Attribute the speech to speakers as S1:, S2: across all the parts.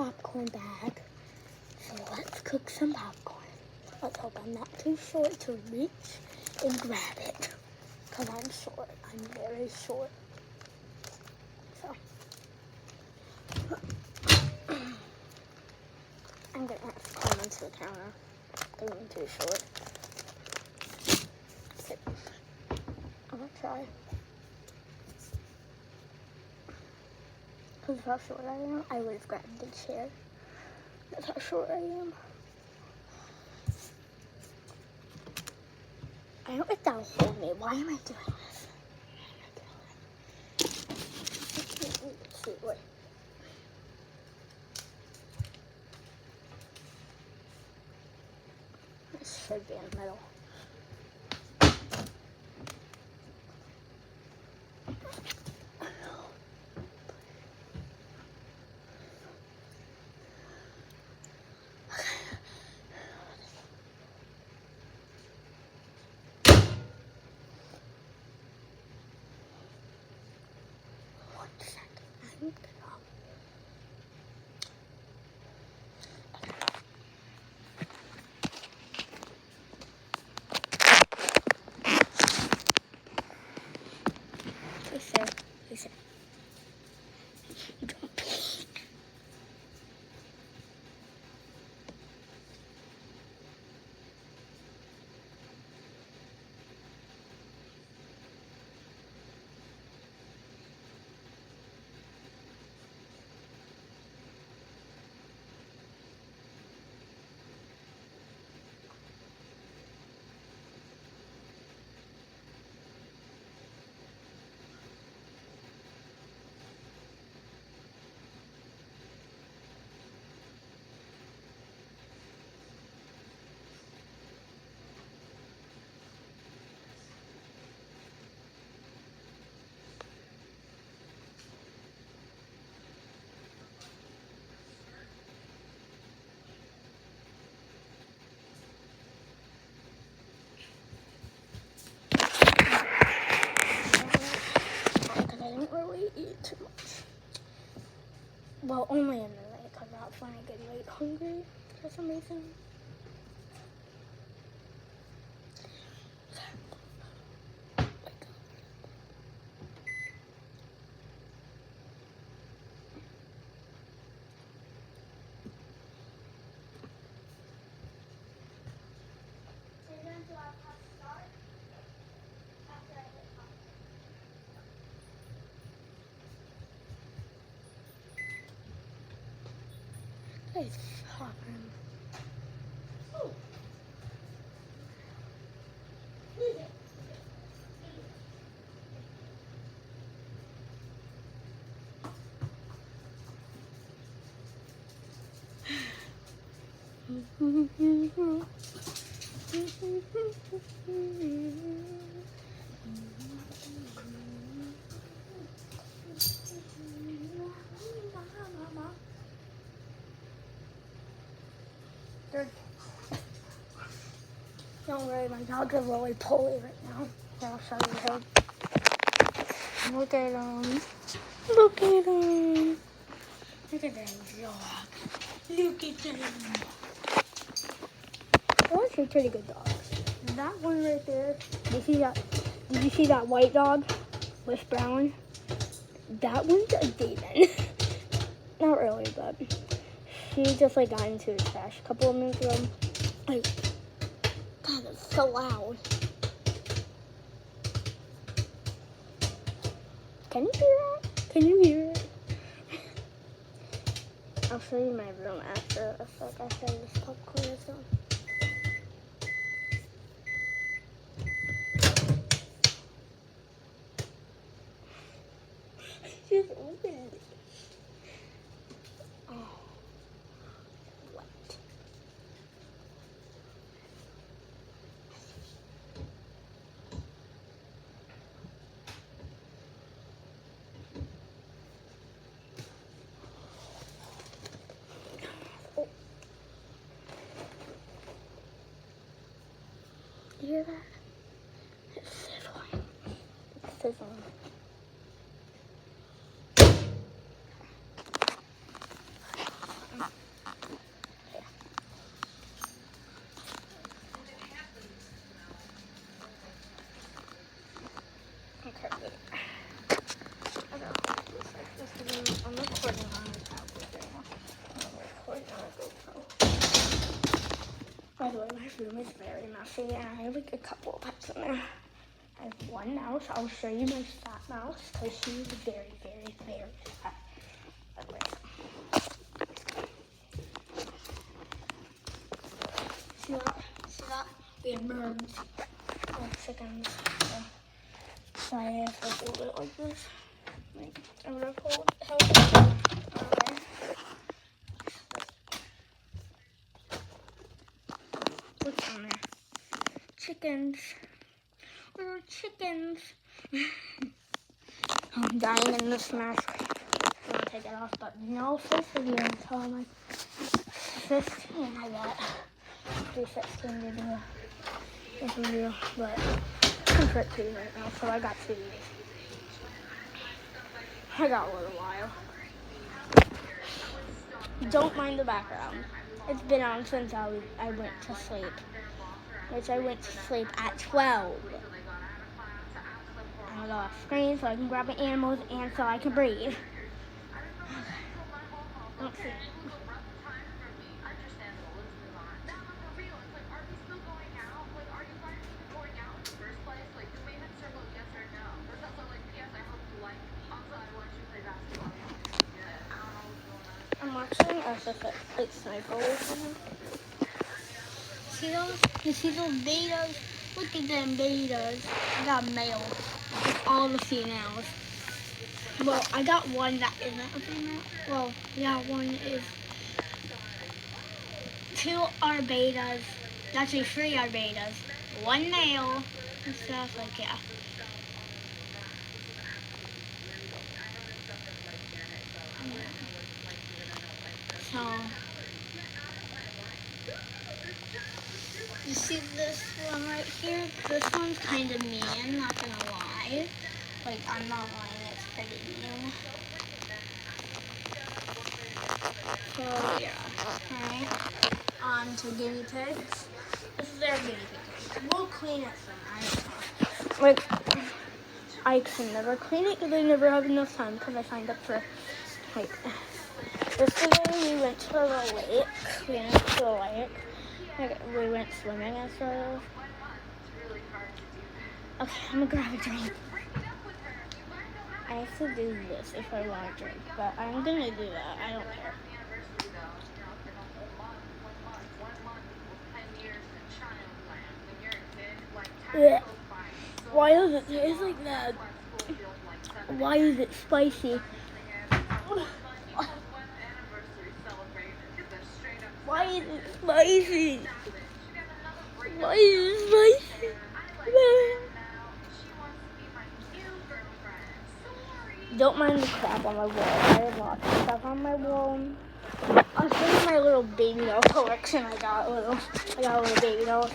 S1: popcorn bag. So let's cook some popcorn. Let's hope I'm not too short to reach and grab it. Because I'm short. I'm very short. So I'm going to have to climb into the counter. I'm too short. Okay. I'm going to try. Because how short I am, I would have grabbed the chair. That's how short I am. I don't think that'll hold me. Why am I doing this? Let's see, wait. This should be in the middle. He said, don't peek. Really eat too much. Well, only in the night, because that's when I get like hungry for some reason. It's popping. Don't worry, my dogs are really poorly right now. Here, I'll show you him. Look at him. Look at him. Look at that dog. Look at him. They're actually pretty good dogs. That one right there, did you see that white dog with brown? That one's a demon. Not really, but she just like got into the trash a couple of minutes ago. Like, God, it's so loud. Can you hear that? Can you hear it? I'll show you my room after this popcorn is done. Just open it. Oh, what? room is very messy, and I have like a couple of pets in there. I have one mouse. I'll show you my fat mouse because she's very, very, very fat. See that? See that? We have birds. We have chickens. So I have to hold it like this. Like, I'm gonna hold it. What's on there? Chickens. Little chickens. I'm dying in this mask. I'm gonna take it off, but no first video until I'm like 15. I got 316 to do this video, but I'm 13 right now, so I got 2 years. I got a little while. Don't mind the background. It's been on since I went to sleep, which I went to sleep at 12. I'm gonna go off screen so I can grab my animals and so I can breathe. Let's see. I'm watching a sniper with him. See those? You see those betas? Look at them betas. I got males. It's all the females. Well, I got one that isn't a female. Well, yeah, one is. 2 are betas. Actually, 3 are betas. 1 male. And stuff like, yeah. So, you see this one right here? This one's kind of mean, not gonna lie. Like, I'm not lying, it's pretty mean. So, yeah. Alright. On to guinea pigs. This is their guinea pig. We'll clean it soon. Like, I can never clean it because I never have enough time because I signed up for, like, yesterday we went to the lake. We went to the lake. Like, we went swimming and stuff. Okay, I'm gonna grab a drink. I have to do this if I want a drink, but I'm gonna do that. I don't care. Ugh. Why does it taste like that? Why is it spicy? Why is it spicy? Why is it spicy? Don't mind the crap on my wall. I have lots of stuff on my wall. I'll show you my little baby doll collection. I got a little baby doll.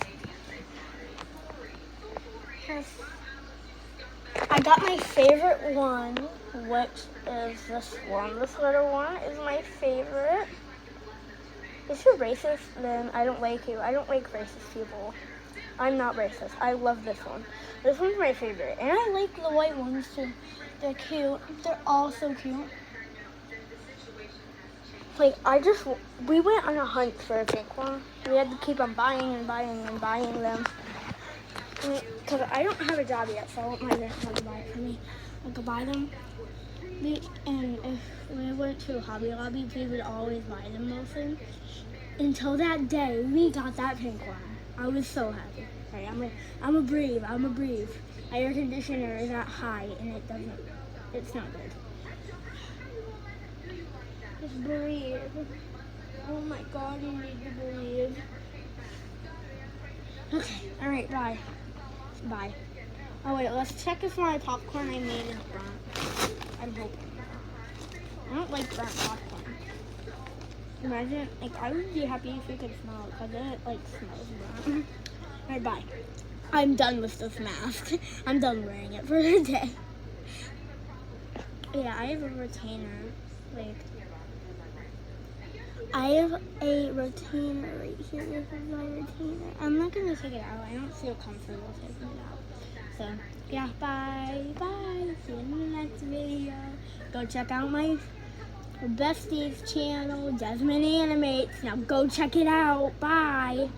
S1: I got my favorite one, which is this one. This little one is my favorite. If you're racist, then I don't like you. I don't like racist people. I'm not racist. I love this one. This one's my favorite. And I like the white ones too. They're cute. They're all so cute. Like, we went on a hunt for a pink one. We had to keep on buying and buying and buying them. Because I don't have a job yet, so I want my grandma to buy it for me. I could buy them. And if we went to Hobby Lobby, we would always buy them mostly. Until that day, we got that pink one. I was so happy. Right, I'm a breathe. My air conditioner is at high, and it's not good. Just breathe. Oh my God, you need to breathe. Okay, alright, bye. Bye. Oh wait, let's check if my popcorn I made is burnt. I'm hoping. I don't like burnt popcorn. Imagine, like, I would be happy if you could smell it, because it, like, smells burnt. Alright, bye. I'm done with this mask. I'm done wearing it for the day. Yeah, I have a retainer. Like, I have a retainer right here. This is my retainer. I'm not going to take it out. I don't feel comfortable taking it out. So, yeah, bye. Bye. See you in the next video. Go check out my besties channel, Jasmine Animates. Now go check it out. Bye.